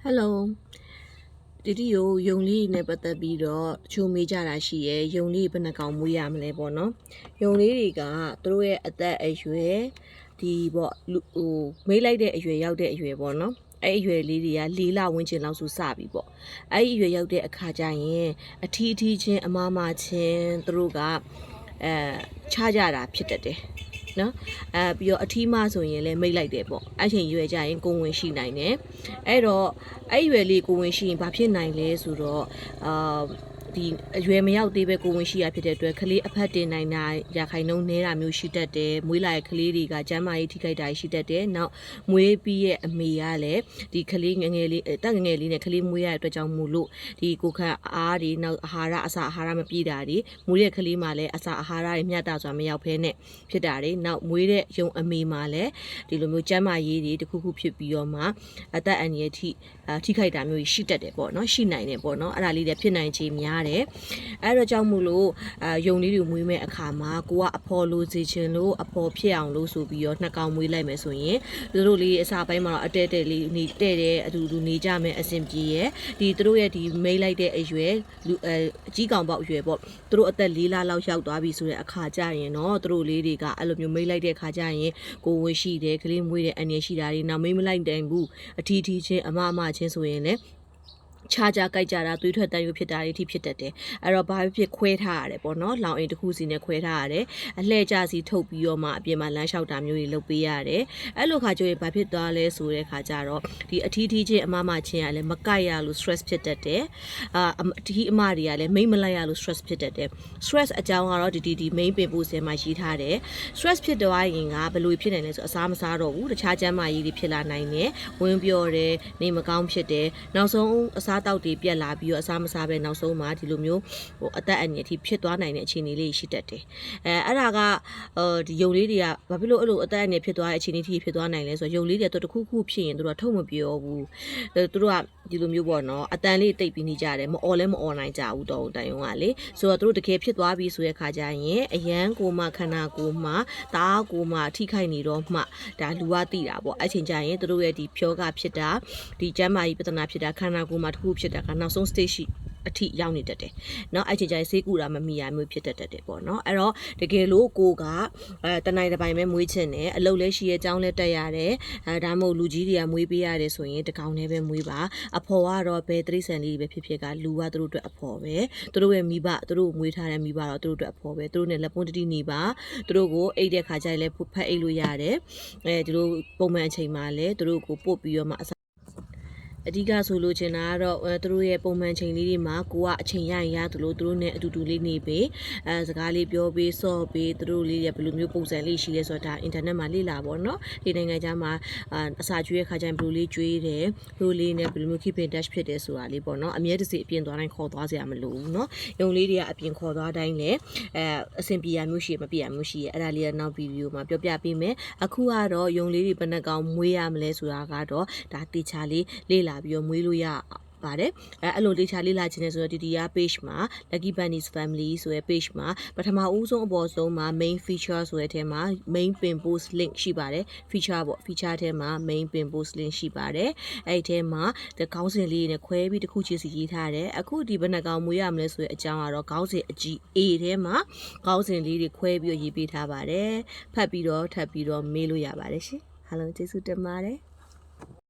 Hello ဒီယုံလေးနဲ့ပတ်သက်ပြီးတော့ချိုမေးကြတာရှိရဲယုံလေးဘယ်နှကောင်မွေးရမလဲပေါ့နော်ယုံလေးတွေကသူတို့ရဲ့အသက်အရွယ်ဒီပေါ့မေးလိုက်တဲ့အရွယ်ရောက်တဲ့အရွယ်ပေါ့နော်အဲ့အရွယ်လေးတွေက၄လဝန်းကျင်လောက်ဆိုစပြီပေါ့အဲ့ဒီအရွယ်ရောက်တဲ့အခါကျရင်အထီးချင်းအမမချင်းသူတို့ကချကြတာဖြစ်တတ်တယ်နော်ပြီးတော့အထီးမဆိုရင်လည်းမိတ်လိုက်တယ်ပေါ့အဲ့ချိန်ရွယ်ကြရင်ကိုဝင်ရှိနိုင်တယ်အဲ့တော့အဲ့ရွယ်လေးကိုဝင်ရှိရင်ဘာဖြစ်နိုင်လဲဆိုတော့ဒီအရွယ်မရောက်သေးပဲကိုဝင်ရှိရဖြစ်တဲ့အတွက်ကလေးအဖက်တင်နိုင်တာရာခိုင်နှုန်းနေတာမျိုးရှိတတ်တယ်မွေးလာတဲ့ကလေးတွေကကျန်းမာရေးထိခိုက်တာရှိတတ်တယ်နောက်မွေးပြီးရဲ့အမေကလည်းဒီကလေးငငယ်လေးတက်ငငယ်လေးနဲ့ကလေးမွေးရတဲ့အတွက်ကြောင့်မို့လို့ဒီကိုခန့်အားတွေနောက်အာဟာရအစာအာဟာရမပြည့်တာတွေမွေးတဲ့ကလေးမှလည်းအစာအာဟာရတွေမျှတစွာမရောက်ဖဲနဲ့ဖြစ်တာတွေနောက်မွေးတဲ့ယုံအမေမှလည်းဒီလိုမျိုးကျန်းမာရေးတွေတစ်ခုခုဖြစ်ပြီးတော့မှအသက်အန္တရာယ်ထိခိုက်တာမျိုးရှိတတ်တယ်ပေါ့နော်ရှိနိုင်တယ်ပေါ့နော်အဲ့ဒါလေးတွေဖြစ်နိုင်ခြေများတယ်အဲ့တော့ကြောင့်မို့လို့ယုံလေးတွေမွေးမဲ့အခါမှာကိုကအဖော်လို့စေချင်လို့အဖော်ဖြစ်အောင်လို့ဆိုပြီးတော့နှစ်ကောင်မွေးလိုက်မယ်ဆိုရင်သူတို့လေးအစာပိုင်းမှာတော့အတဲတဲလေးနေတဲ့တဲ့အတူတူနေကြမယ်အဆင်ပြေရဲ့ဒီသူတို့ရဲ့ဒီမိတ်လိုက်တဲ့အရွယ်အကြီးကောင်ပေါက်အရွယ်ပေါ့သူတို့အသက်၄လလောက်ရောက်သွားပြီဆိုတဲ့အခါကျရင်တော့သူတို့လေးတွေကအဲ့လိုမျိုးမိတ်လိုက်တဲ့အခါကျရင်ကိုဝင်ရှိတယ်ကလေးမွေးတဲ့အန်ရရှိတာတွေနောက်မိတ်မလိုက်တိုင်ဘူးအထီးချင်းအမချင်းဆိုရင်လည်းခြားကြကြိုက်ကြတာသွေးထွက်တန်ရုပ်ဖြစ်တာတွေအထိဖြစ်တတ်တယ်အဲ့တော့ဘာဖြစ်ခွဲထားရတယ်ပေါ့နော်လောင်အိမ်တစ်ခုစီနဲ့ခွဲထားရတယ်အလှည့်ကျစီထုတ်ပြီးတော့မှအပြင်မှာလမ်းလျှောက်တာမျိုးတွေလုပ်ပေးရတယ်အဲ့လိုခါကျရင်ဘာဖြစ်သွားလဲဆိုတဲ့ခါကျတော့ဒီအထီးချင်းအမချင်းကလည်းမကိုက်ရလို့ stress ဖြစ်တတ်တယ်အထီးအမတွေကလည်းမိတ်မလိုက်ရလို့ stress ဖြစ်တတ်တယ် stress အကြောင်းကတော့ဒီ main ပင်ပို့စင်မှာရေးထားတယ် stress ဖြစ်သွားရင်ကဘယ်လိုဖြစ်နိုင်လဲဆိုအစားမစားတော့ဘူးတခြားကျန်းမာရေးတွေဖြစ်လာနိုင်တယ်ဝင်ပြောတယ်နေမကောင်းဖြစ်တယ်နောက်ဆုံးအစားတောက်တွေပြက်လာပြီးတော့အစားမစားပဲနောက်ဆုံးမှာဒီလိုမျိုးအသက်အန္တရာယ်အထိဖြစ်သွားနိုင်တဲ့အခြေအနေလေးရှိတတ်တယ်အဲ့ဒါကဒီယုံလေးတွေကဘာဖြစ်လို့အဲ့လိုအသက်အန္တရာယ်ဖြစ်သွားတဲ့အခြေအနေထိဖြစ်သွားနိုင်လဲဆိုတော့ယုံလေးတွေတခုခုဖြစ်ရင်တို့ကထုတ်မပြောဘူးတို့ကဒီလိုမျိုးပေါ့နော်အတန်လေးတိတ်ပြီးနေကြတယ်မအော်လဲမအော်နိုင်ကြဘူးတော့တိုင်ုံကလေဆိုတော့တို့တကယ်ဖြစ်သွားပြီဆိုတဲ့ခါကျရင်အရန်ကိုမှခန္ဓာကိုယ်မှာတားကိုမှထိခိုက်နေတော့မှဒါလူကသိတာပေါ့အဲ့ချိန်ကျရင်တို့ရဲ့ဒီဖြောကဖြစ်တာဒီကျန်းမာရေးပြဿနာဖြစ်တာခန္ဓာကိုယ်မှာတစ်ခုဖြစ်တာကနောက်ဆုံး stage အထိရောက်နေတတ်တယ်เนาะအဲ့ချိန်ကျရင်ဆေးကူတာမမီရမျိုးဖြစ်တတ်တယ်ပေါ့เนาะအဲ့တော့တကယ်လို့ကိုကတနိုင်တစ်ပိုင်းပဲမွေးချင်တယ်အလုပ်လဲရှိရဲ့အကြောင်းလဲတက်ရတယ်ဒါမှမဟုတ်လူကြီးတွေကမွေးပေးရတယ်ဆိုရင်တကောင်နဲ့ပဲမွေးပါအဖော်ကတော့ဘယ်တိရစ္ဆာန်လေးတွေပဲဖြစ်ကလူကသူတို့အတွက်အဖော်ပဲသူတို့ရဲ့မိဘသူတို့မွေးထားတဲ့မိဘတော့သူတို့အတွက်အဖော်ပဲသူတို့နဲ့လက်ပွန်းတတိနေပါသူတို့ကိုအိတ်တဲ့ခါကျရင်လဲဖတ်အိတ်လို့ရတယ်ဒီလိုပုံမှန်အချိန်မှာလဲသူတို့ကိုပို့ပြီးတော့မှအဓိကဆိုလို့ချင်တာကတော့သူတို့ရဲ့ပုံမှန်ချိန်လေးတွေမှာကိုကအချိန်ရရင်ရသလိုသူတို့နဲ့အတူတူလေးနေပေးစကားလေးပြောပေးဆော့ပေးသူတို့လေးရဘယ်လိုမျိုးပုံစံလေးရှိလဲဆိုတာအင်တာနက်မှာလေ့လာပေါ့နော်ဒီနိုင်ငံခြားမှာအစာကျွေးတဲ့ခါကျရင်ဘယ်လိုလေးကျွေးတယ်ဘယ်လိုလေးနဲ့ဘယ်လိုမျိုး keep in touch ဖြစ်တယ်ဆိုတာလေးပေါ့နော်အမြဲတစေအပြင်သွားတိုင်းခေါ်သွားစရာမလိုဘူးနော်ယုံလေးတွေကအပြင်ခေါ်သွားတိုင်းလည်းအဆင်ပြေရမျိုးရှိရမပြေရမျိုးရှိရအဲ့ဒါလေးကနောက်ဗီဒီယိုမှာပြောပြပေးမယ်အခုကတော့ယုံလေးတွေဘယ်နှကောင်မွေးရမလဲဆိုတာကတော့ဒါတေချာလေးလေ့လာပြီးတော့မွေးလို့ရပါတယ်အဲ့လိုတေချာလေးလာခြင်းနဲ့ဆိုတော့ဒီ page မှာ Lucky Bunnies Family ဆိုတဲ့ page မှာပထမဦးဆုံးအပေါ်ဆုံးမှာ main feature ဆိုတဲ့အထဲမှာ main pin post link ရှိပါတယ် feature ပေါ့ feature ထဲမှာ main pin post link ရှိပါတယ်အဲ့ဒီထဲမှာဒီခေါင်းစဉ်လေးနဲ့ခွဲပြီးတစ်ခုချင်းစီရေးထားတယ်အခုဒီဘယ်နှကောင်မွေးရမလဲဆိုတဲ့အကြောင်းကတော့ခေါင်းစဉ်အကြီး A ထဲမှာခေါင်းစဉ်လေးတွေခွဲပြီးရေးပေးထားပါတယ်ဖတ်ပြီးတော့ထပ်ပြီးတော့မေးလို့ရပါတယ်ရှင်အားလုံးကျေးဇူးတင်ပါတယ်